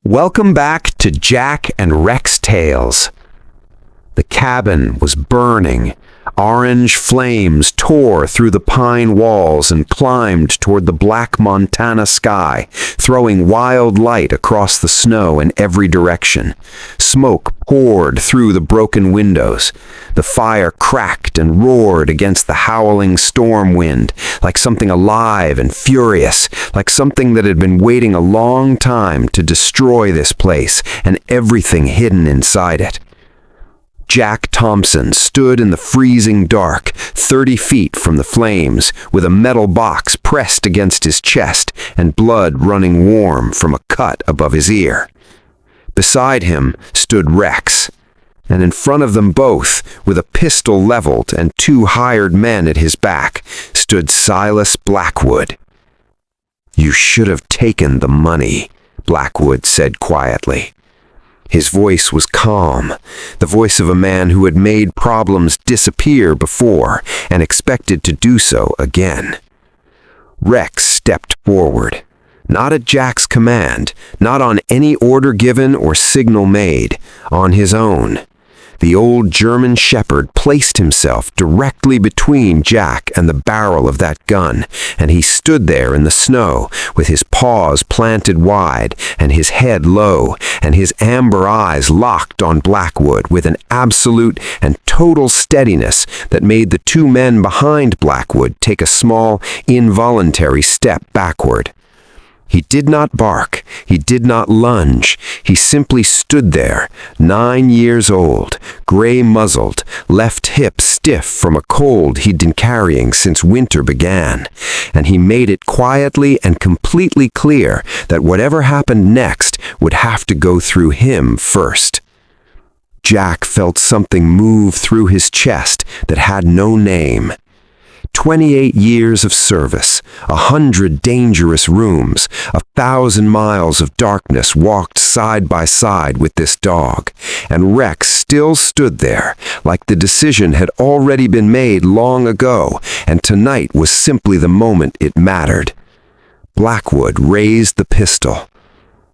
Welcome back to Jack and Rex Tales. The cabin was burning. Orange flames tore through the pine walls and climbed toward the black Montana sky, throwing wild light across the snow in every direction. Smoke poured through the broken windows. The fire cracked and roared against the howling storm wind, like something alive and furious, like something that had been waiting a long time to destroy this place and everything hidden inside it. Jack Thompson stood in the freezing dark, 30 feet from the flames, with a metal box pressed against his chest and blood running warm from a cut above his ear. Beside him stood Rex, and in front of them both, with a pistol leveled and 2 hired men at his back, stood Silas Blackwood. "You should have taken the money," Blackwood said quietly. His voice was calm, the voice of a man who had made problems disappear before and expected to do so again. Rex stepped forward, not at Jack's command, not on any order given or signal made, on his own. The old German shepherd placed himself directly between Jack and the barrel of that gun, and he stood there in the snow with his paws planted wide and his head low and his amber eyes locked on Blackwood with an absolute and total steadiness that made the 2 men behind Blackwood take a small, involuntary step backward. He did not bark, he did not lunge, he simply stood there, 9 years old, gray-muzzled, left hip stiff from a cold he'd been carrying since winter began, and he made it quietly and completely clear that whatever happened next would have to go through him first. Jack felt something move through his chest that had no name. 28 years of service, 100 dangerous rooms, 1,000 miles of darkness walked side by side with this dog, and Rex still stood there, like the decision had already been made long ago, and tonight was simply the moment it mattered. Blackwood raised the pistol.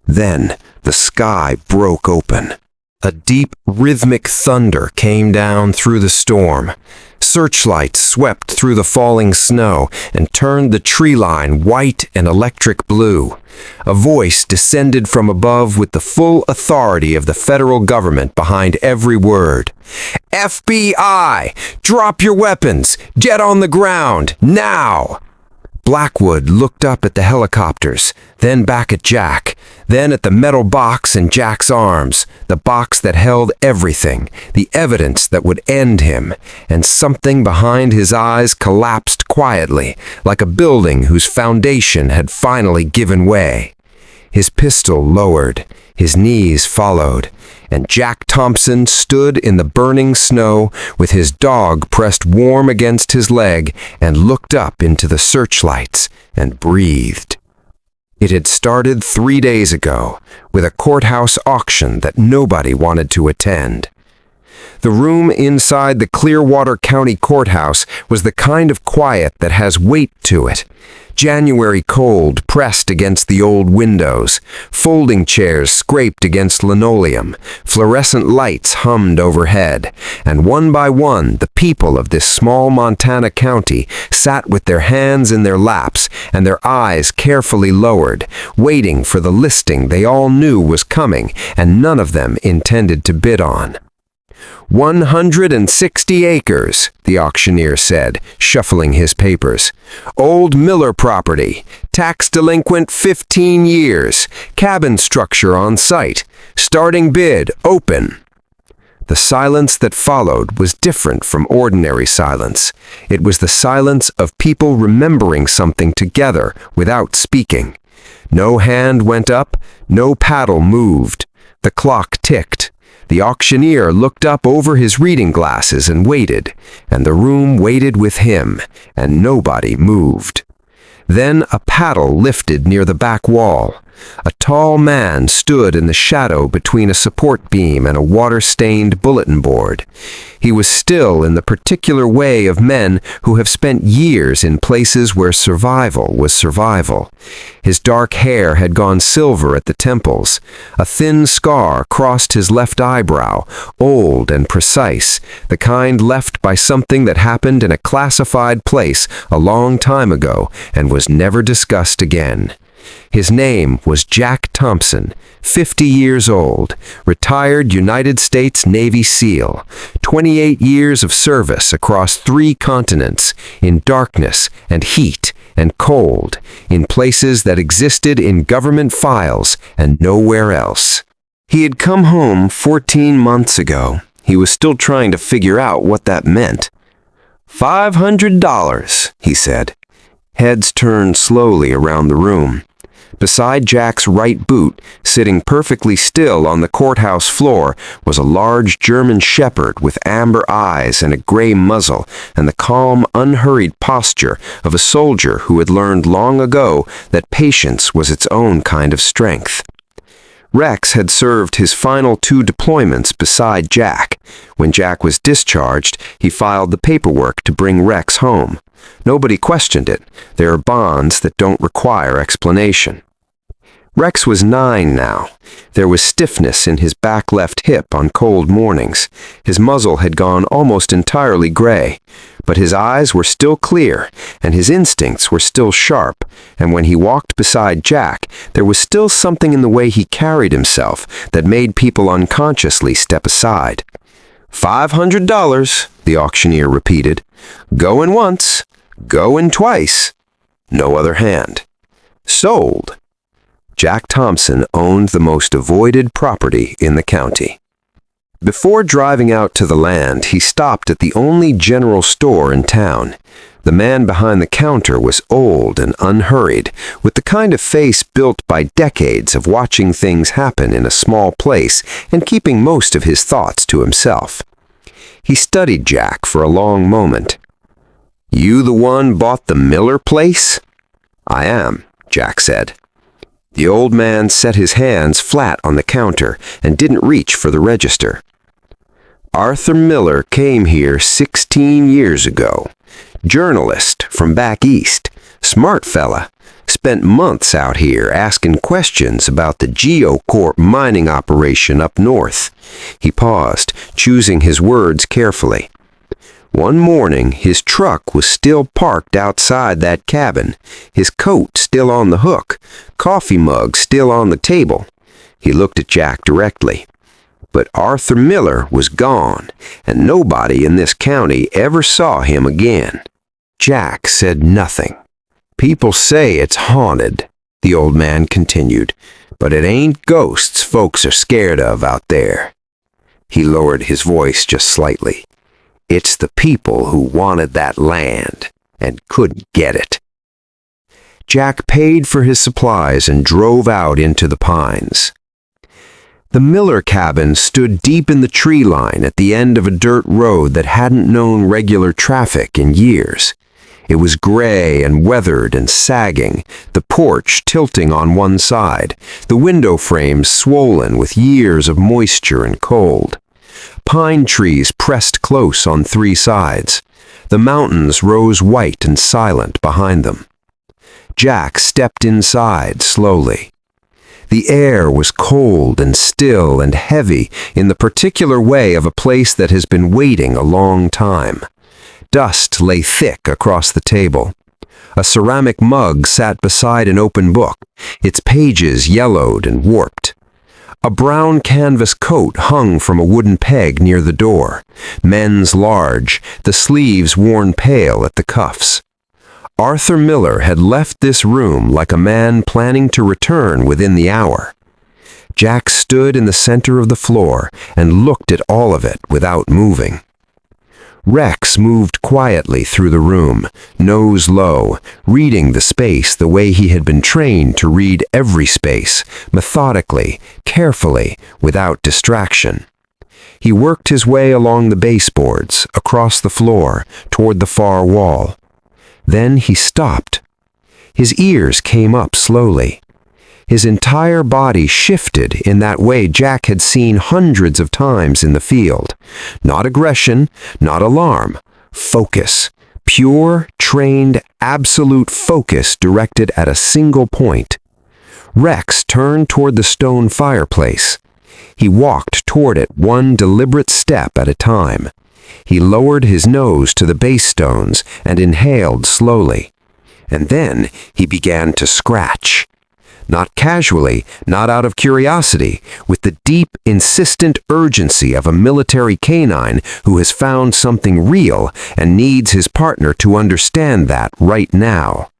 Then the sky broke open. A deep, rhythmic thunder came down through the storm. Searchlights swept through the falling snow and turned the tree line white and electric blue. A voice descended from above with the full authority of the federal government behind every word. "FBI! Drop your weapons! Get on the ground! Now!" Blackwood looked up at the helicopters, then back at Jack, then at the metal box in Jack's arms, the box that held everything, the evidence that would end him, and something behind his eyes collapsed quietly, like a building whose foundation had finally given way. His pistol lowered, his knees followed, and Jack Thompson stood in the burning snow with his dog pressed warm against his leg and looked up into the searchlights and breathed. It had started 3 days ago with a courthouse auction that nobody wanted to attend. The room inside the Clearwater County Courthouse was the kind of quiet that has weight to it. January cold pressed against the old windows, folding chairs scraped against linoleum, fluorescent lights hummed overhead, and one by one the people of this small Montana county sat with their hands in their laps and their eyes carefully lowered, waiting for the listing they all knew was coming and none of them intended to bid on. 160 acres, the auctioneer said, shuffling his papers. Old Miller property, tax delinquent 15 years, cabin structure on site, starting bid open. The silence that followed was different from ordinary silence. It was the silence of people remembering something together without speaking. No hand went up, no paddle moved. The clock ticked. The auctioneer looked up over his reading glasses and waited, and the room waited with him, and nobody moved. Then a paddle lifted near the back wall. A tall man stood in the shadow between a support beam and a water-stained bulletin board. He was still in the particular way of men who have spent years in places where survival was survival. His dark hair had gone silver at the temples. A thin scar crossed his left eyebrow, old and precise, the kind left by something that happened in a classified place a long time ago and was never discussed again. His name was Jack Thompson, 50 years old, retired United States Navy SEAL, 28 years of service across 3 continents, in darkness and heat and cold, in places that existed in government files and nowhere else. He had come home 14 months ago. He was still trying to figure out what that meant. $500, he said. Heads turned slowly around the room. Beside Jack's right boot, sitting perfectly still on the courthouse floor, was a large German shepherd with amber eyes and a gray muzzle and the calm, unhurried posture of a soldier who had learned long ago that patience was its own kind of strength. Rex had served his final 2 deployments beside Jack. When Jack was discharged, he filed the paperwork to bring Rex home. Nobody questioned it. There are bonds that don't require explanation. Rex was 9 now. There was stiffness in his back left hip on cold mornings. His muzzle had gone almost entirely gray, but his eyes were still clear, and his instincts were still sharp, and when he walked beside Jack, there was still something in the way he carried himself that made people unconsciously step aside. $500, the auctioneer repeated. Going once, going twice. No other hand. Sold. Jack Thompson owned the most avoided property in the county. Before driving out to the land, he stopped at the only general store in town. The man behind the counter was old and unhurried, with the kind of face built by decades of watching things happen in a small place and keeping most of his thoughts to himself. He studied Jack for a long moment. "You the one bought the Miller place?" "I am," Jack said. The old man set his hands flat on the counter and didn't reach for the register. "Arthur Miller came here 16 years ago. Journalist from back east. Smart fella. Spent months out here asking questions about the GeoCorp mining operation up north." He paused, choosing his words carefully. "One morning, his truck was still parked outside that cabin, his coat still on the hook, coffee mug still on the table." He looked at Jack directly. "But Arthur Miller was gone, and nobody in this county ever saw him again." Jack said nothing. "People say it's haunted," the old man continued, "but it ain't ghosts folks are scared of out there." He lowered his voice just slightly. "It's the people who wanted that land and couldn't get it." Jack paid for his supplies and drove out into the pines. The Miller cabin stood deep in the tree line at the end of a dirt road that hadn't known regular traffic in years. It was gray and weathered and sagging, the porch tilting on one side, the window frames swollen with years of moisture and cold. Pine trees pressed close on 3 sides. The mountains rose white and silent behind them. Jack stepped inside slowly. The air was cold and still and heavy in the particular way of a place that has been waiting a long time. Dust lay thick across the table. A ceramic mug sat beside an open book, its pages yellowed and warped. A brown canvas coat hung from a wooden peg near the door, men's large, the sleeves worn pale at the cuffs. Arthur Miller had left this room like a man planning to return within the hour. Jack stood in the center of the floor and looked at all of it without moving. Rex moved quietly through the room, nose low, reading the space the way he had been trained to read every space, methodically, carefully, without distraction. He worked his way along the baseboards, across the floor, toward the far wall. Then he stopped. His ears came up slowly. His entire body shifted in that way Jack had seen hundreds of times in the field. Not aggression, not alarm. Focus. Pure, trained, absolute focus directed at a single point. Rex turned toward the stone fireplace. He walked toward it one deliberate step at a time. He lowered his nose to the base stones and inhaled slowly. And then he began to scratch. Not casually, not out of curiosity, with the deep, insistent urgency of a military canine who has found something real and needs his partner to understand that right now.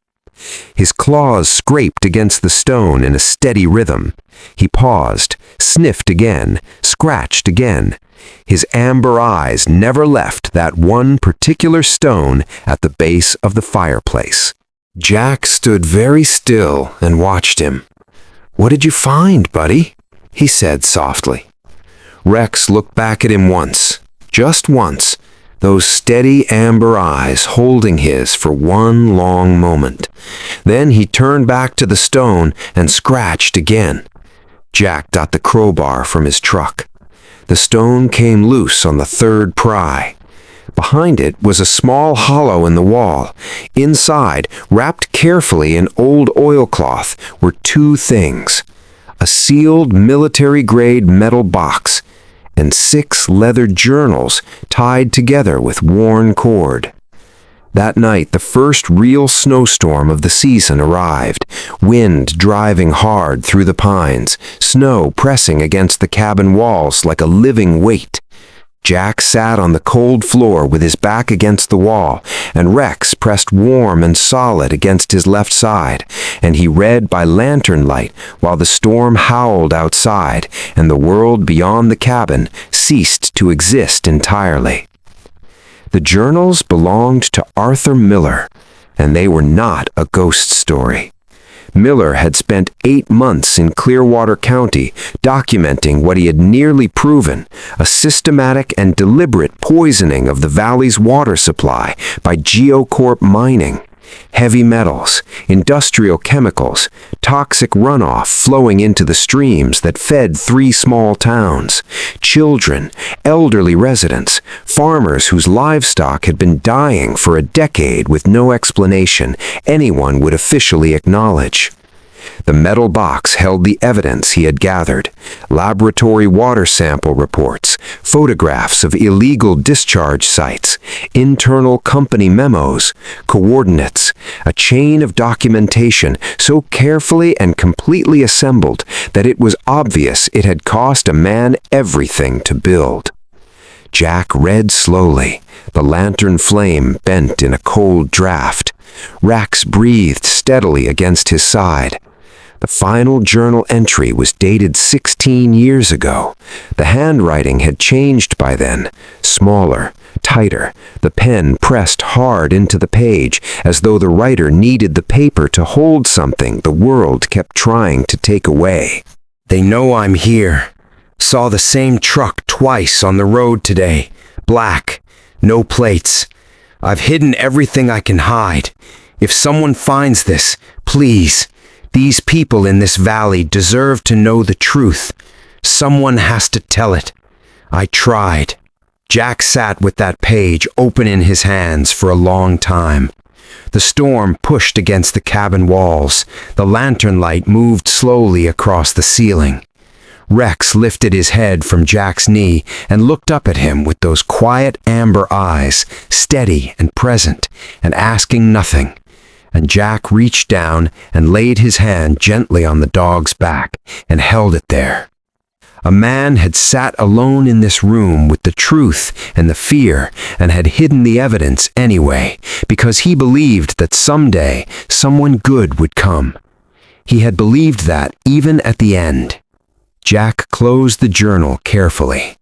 His claws scraped against the stone in a steady rhythm. He paused, sniffed again, scratched again. His amber eyes never left that one particular stone at the base of the fireplace. Jack stood very still and watched him. "What did you find, buddy?" he said softly. Rex looked back at him once, just once, those steady amber eyes holding his for one long moment. Then he turned back to the stone and scratched again. Jack got the crowbar from his truck. The stone came loose on the third pry. Behind it was a small hollow in the wall. Inside, wrapped carefully in old oilcloth, were two things: a sealed military-grade metal box and 6 leather journals tied together with worn cord. That night, the first real snowstorm of the season arrived, wind driving hard through the pines, snow pressing against the cabin walls like a living weight. Jack sat on the cold floor with his back against the wall, and Rex pressed warm and solid against his left side, and he read by lantern light while the storm howled outside and the world beyond the cabin ceased to exist entirely. The journals belonged to Arthur Miller, and they were not a ghost story. Miller had spent 8 months in Clearwater County documenting what he had nearly proven, a systematic and deliberate poisoning of the valley's water supply by Geocorp mining. Heavy metals, industrial chemicals, toxic runoff flowing into the streams that fed 3 small towns, children, elderly residents, farmers whose livestock had been dying for a decade with no explanation anyone would officially acknowledge. The metal box held the evidence he had gathered: laboratory water sample reports, photographs of illegal discharge sites, internal company memos, coordinates, a chain of documentation so carefully and completely assembled that it was obvious it had cost a man everything to build. Jack read slowly, the lantern flame bent in a cold draft. Rex breathed steadily against his side. The final journal entry was dated 16 years ago. The handwriting had changed by then, smaller, tighter, the pen pressed hard into the page as though the writer needed the paper to hold something the world kept trying to take away. "They know I'm here. Saw the same truck twice on the road today. Black, no plates. I've hidden everything I can hide. If someone finds this, please. These people in this valley deserve to know the truth. Someone has to tell it. I tried." Jack sat with that page open in his hands for a long time. The storm pushed against the cabin walls. The lantern light moved slowly across the ceiling. Rex lifted his head from Jack's knee and looked up at him with those quiet amber eyes, steady and present, and asking nothing. And Jack reached down and laid his hand gently on the dog's back and held it there. A man had sat alone in this room with the truth and the fear and had hidden the evidence anyway, because he believed that someday someone good would come. He had believed that even at the end. Jack closed the journal carefully.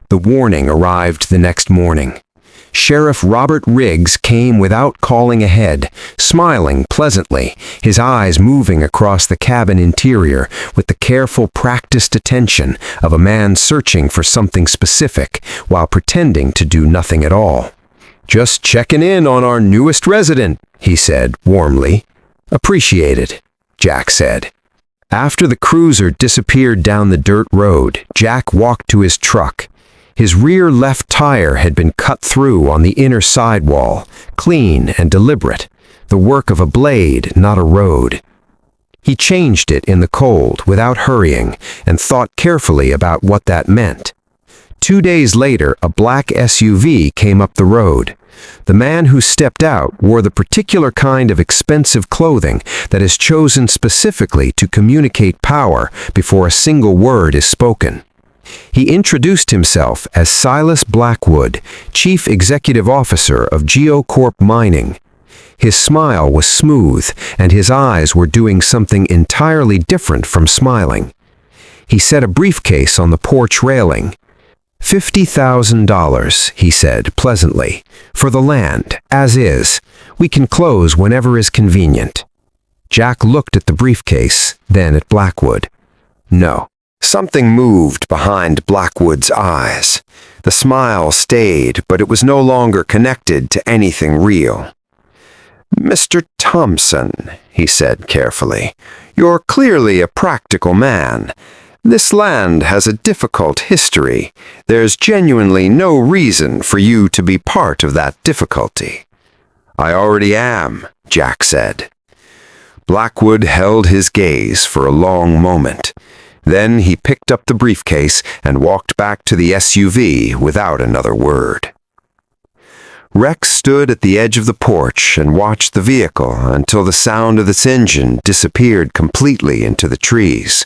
The warning arrived the next morning. Sheriff Robert Riggs came without calling ahead, smiling pleasantly, his eyes moving across the cabin interior with the careful, practiced attention of a man searching for something specific while pretending to do nothing at all. "Just checking in on our newest resident," he said warmly. "Appreciated," Jack said. After the cruiser disappeared down the dirt road, Jack walked to his truck. His rear left tire had been cut through on the inner sidewall, clean and deliberate, the work of a blade, not a road. He changed it in the cold without hurrying and thought carefully about what that meant. 2 days later, a black SUV came up the road. The man who stepped out wore the particular kind of expensive clothing that is chosen specifically to communicate power before a single word is spoken. He introduced himself as Silas Blackwood, Chief Executive Officer of GeoCorp Mining. His smile was smooth, and his eyes were doing something entirely different from smiling. He set a briefcase on the porch railing. $50,000, he said pleasantly, for the land, as is. We can close whenever is convenient. Jack looked at the briefcase, then at Blackwood. No. Something moved behind Blackwood's eyes. The smile stayed, but it was no longer connected to anything real. "Mr. Thompson," he said carefully, "you're clearly a practical man. This land has a difficult history. There's genuinely no reason for you to be part of that difficulty." "I already am," Jack said. Blackwood held his gaze for a long moment. Then he picked up the briefcase and walked back to the SUV without another word. Rex stood at the edge of the porch and watched the vehicle until the sound of its engine disappeared completely into the trees.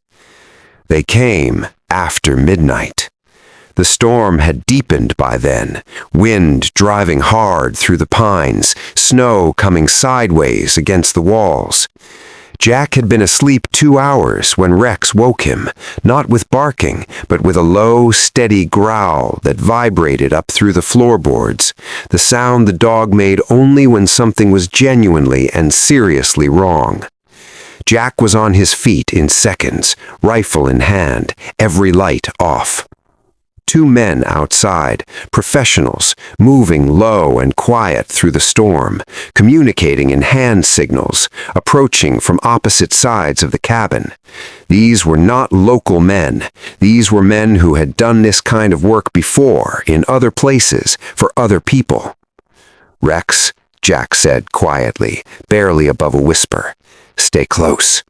They came after midnight. The storm had deepened by then, wind driving hard through the pines, snow coming sideways against the walls. Jack had been asleep 2 hours when Rex woke him, not with barking, but with a low, steady growl that vibrated up through the floorboards, the sound the dog made only when something was genuinely and seriously wrong. Jack was on his feet in seconds, rifle in hand, every light off. 2 men outside, professionals, moving low and quiet through the storm, communicating in hand signals, approaching from opposite sides of the cabin. These were not local men. These were men who had done this kind of work before, in other places, for other people. "Rex," Jack said quietly, barely above a whisper, "stay close."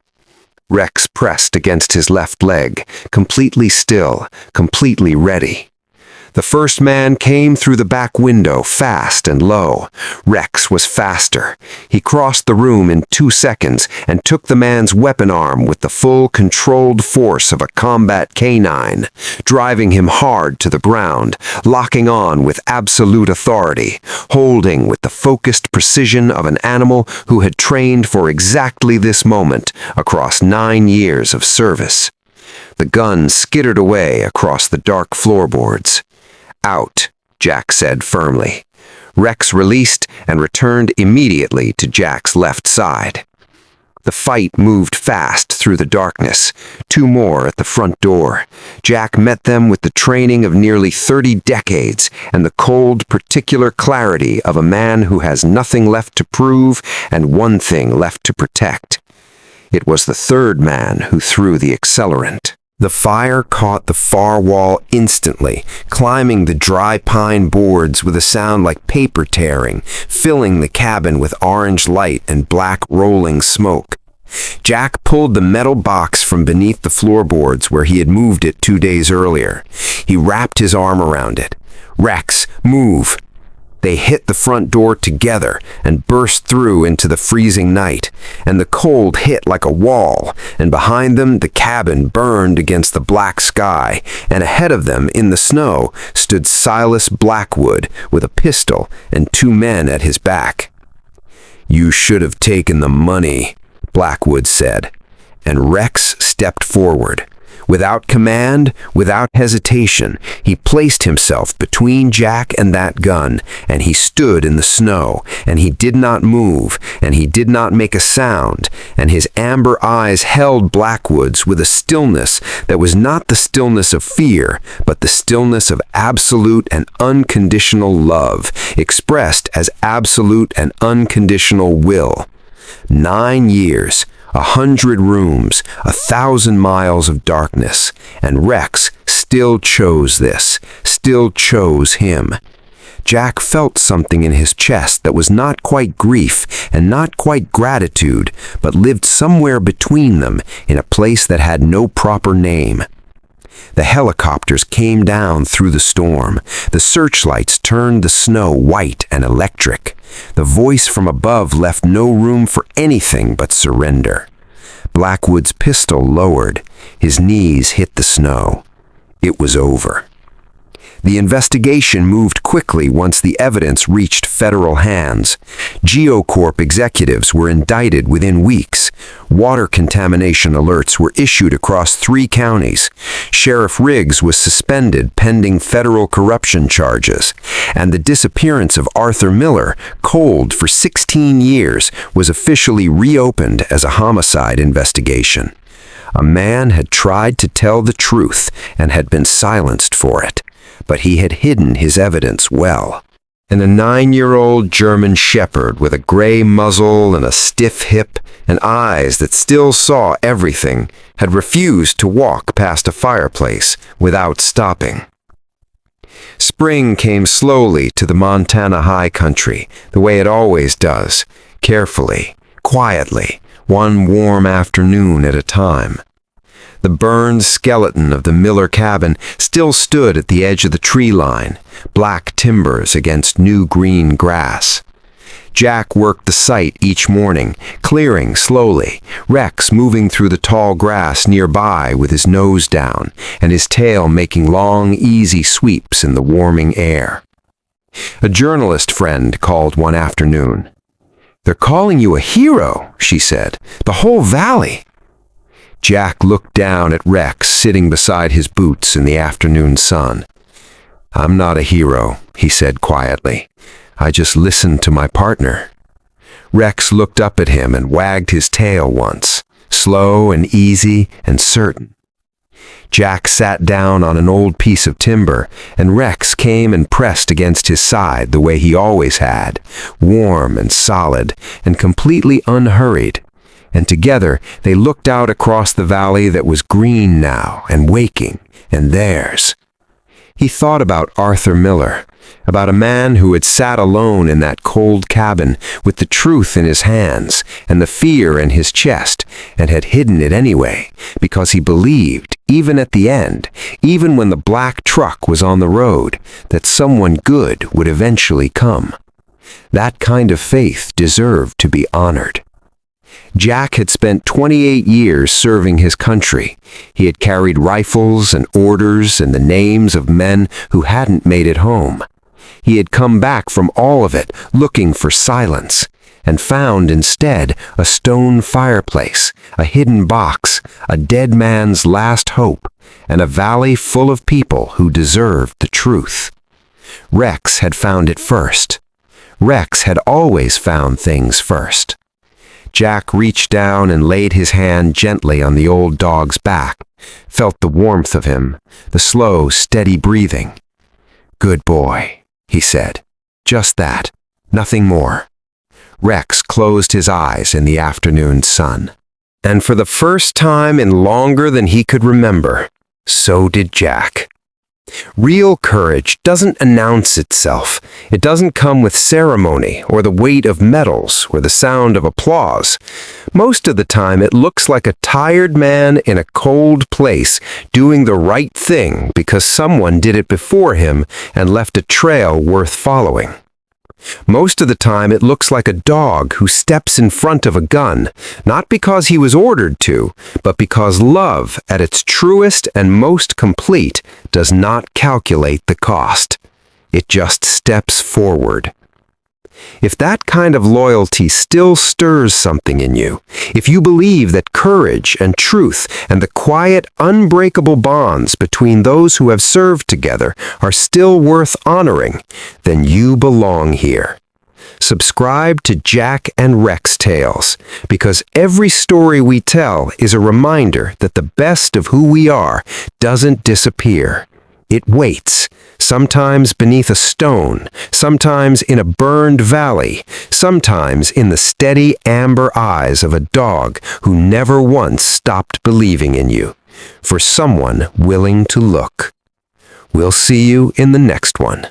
Rex pressed against his left leg, completely still, completely ready. The first man came through the back window, fast and low. Rex was faster. He crossed the room in 2 seconds and took the man's weapon arm with the full controlled force of a combat canine, driving him hard to the ground, locking on with absolute authority, holding with the focused precision of an animal who had trained for exactly this moment across 9 years of service. The gun skittered away across the dark floorboards. "Out," Jack said firmly. Rex released and returned immediately to Jack's left side. The fight moved fast through the darkness. 2 more at the front door. Jack met them with the training of nearly 30 decades and the cold, particular clarity of a man who has nothing left to prove and one thing left to protect. It was the 3rd man who threw the accelerant. The fire caught the far wall instantly, climbing the dry pine boards with a sound like paper tearing, filling the cabin with orange light and black rolling smoke. Jack pulled the metal box from beneath the floorboards where he had moved it 2 days earlier. He wrapped his arm around it. "Rex, move!" They hit the front door together and burst through into the freezing night, and the cold hit like a wall, and behind them the cabin burned against the black sky, and ahead of them in the snow stood Silas Blackwood with a pistol and 2 men at his back. "You should have taken the money," Blackwood said, and Rex stepped forward. Without command, without hesitation, he placed himself between Jack and that gun, and he stood in the snow, and he did not move, and he did not make a sound, and his amber eyes held Blackwood's with a stillness that was not the stillness of fear, but the stillness of absolute and unconditional love, expressed as absolute and unconditional will. 9 years, 100 rooms, 1,000 miles of darkness, and Rex still chose this, still chose him. Jack felt something in his chest that was not quite grief and not quite gratitude, but lived somewhere between them in a place that had no proper name. The helicopters came down through the storm. The searchlights turned the snow white and electric. The voice from above left no room for anything but surrender. Blackwood's pistol lowered. His knees hit the snow. It was over. The investigation moved quickly once the evidence reached federal hands. GeoCorp executives were indicted within weeks. Water contamination alerts were issued across 3 counties. Sheriff Riggs was suspended pending federal corruption charges. And the disappearance of Arthur Miller, cold for 16 years, was officially reopened as a homicide investigation. A man had tried to tell the truth and had been silenced for it. But he had hidden his evidence well. And a 9-year-old German shepherd with a gray muzzle and a stiff hip and eyes that still saw everything had refused to walk past a fireplace without stopping. Spring came slowly to the Montana high country, the way it always does, carefully, quietly, one warm afternoon at a time. The burned skeleton of the Miller cabin still stood at the edge of the tree line, black timbers against new green grass. Jack worked the site each morning, clearing slowly, Rex moving through the tall grass nearby with his nose down and his tail making long, easy sweeps in the warming air. A journalist friend called one afternoon. "They're calling you a hero," she said. "The whole valley." Jack looked down at Rex sitting beside his boots in the afternoon sun. "I'm not a hero," he said quietly. "I just listened to my partner." Rex looked up at him and wagged his tail once, slow and easy and certain. Jack sat down on an old piece of timber, and Rex came and pressed against his side the way he always had, warm and solid and completely unhurried. And together they looked out across the valley that was green now and waking, and theirs. He thought about Arthur Miller, about a man who had sat alone in that cold cabin with the truth in his hands and the fear in his chest, and had hidden it anyway, because he believed, even at the end, even when the black truck was on the road, that someone good would eventually come. That kind of faith deserved to be honored. Jack had spent 28 years serving his country. He had carried rifles and orders and the names of men who hadn't made it home. He had come back from all of it looking for silence, and found instead a stone fireplace, a hidden box, a dead man's last hope, and a valley full of people who deserved the truth. Rex had found it first. Rex had always found things first. Jack reached down and laid his hand gently on the old dog's back, felt the warmth of him, the slow, steady breathing. "Good boy," he said. "Just that, nothing more." Rex closed his eyes in the afternoon sun. And for the first time in longer than he could remember, so did Jack. Real courage doesn't announce itself. It doesn't come with ceremony or the weight of medals or the sound of applause. Most of the time it looks like a tired man in a cold place doing the right thing because someone did it before him and left a trail worth following. Most of the time it looks like a dog who steps in front of a gun, not because he was ordered to, but because love, at its truest and most complete, does not calculate the cost. It just steps forward. If that kind of loyalty still stirs something in you, if you believe that courage and truth and the quiet, unbreakable bonds between those who have served together are still worth honoring, then you belong here. Subscribe to Jack and Rex Tales, because every story we tell is a reminder that the best of who we are doesn't disappear. It waits, sometimes beneath a stone, sometimes in a burned valley, sometimes in the steady amber eyes of a dog who never once stopped believing in you, for someone willing to look. We'll see you in the next one.